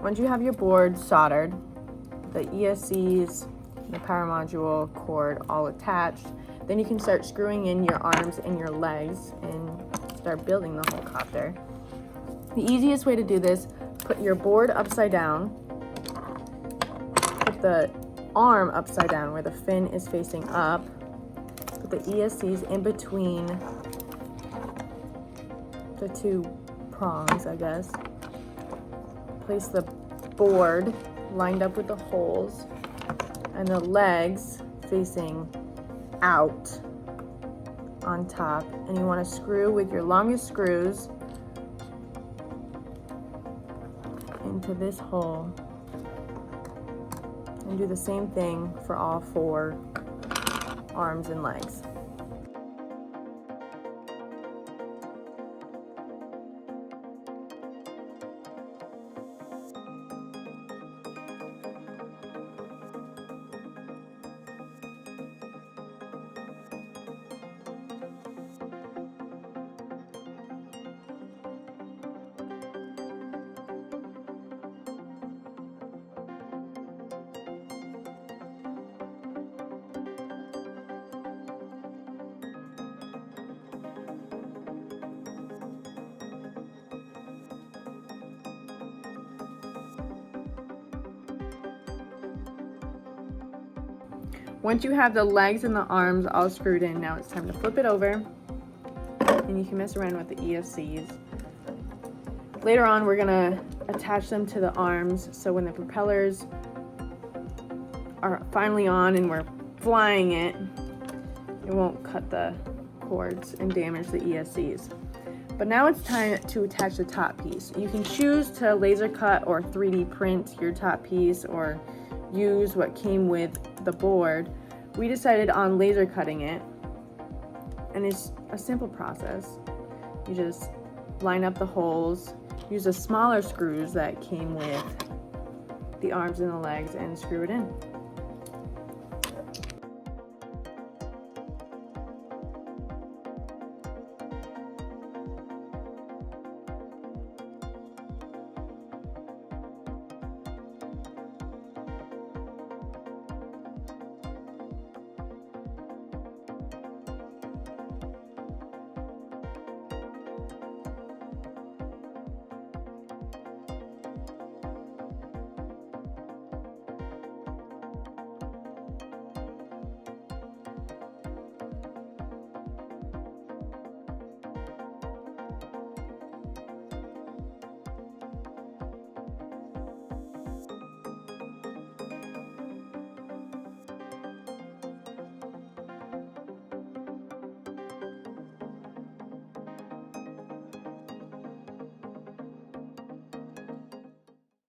Once you have your board soldered, the ESCs, the power module, cord all attached, then you can start screwing in your arms and your legs and start building the whole copter. The easiest way to do this, put your board upside down, put the arm upside down where the fin is facing up, put the ESCs in between the two prongs, I guess. Place the board lined up with the holes and the legs facing out on top, and you want to screw with your longest screws into this hole, and do the same thing for all 4 arms and legs. Once you have the legs and the arms all screwed in, now it's time to flip it over, and you can mess around with the ESCs. Later on, we're gonna attach them to the arms, so when the propellers are finally on and we're flying it, it won't cut the cords and damage the ESCs. But now it's time to attach the top piece. You can choose to laser cut or 3D print your top piece, or use what came with the board. We decided on laser cutting it, and it's a simple process. You just line up the holes, use the smaller screws that came with the arms and the legs, and screw it in.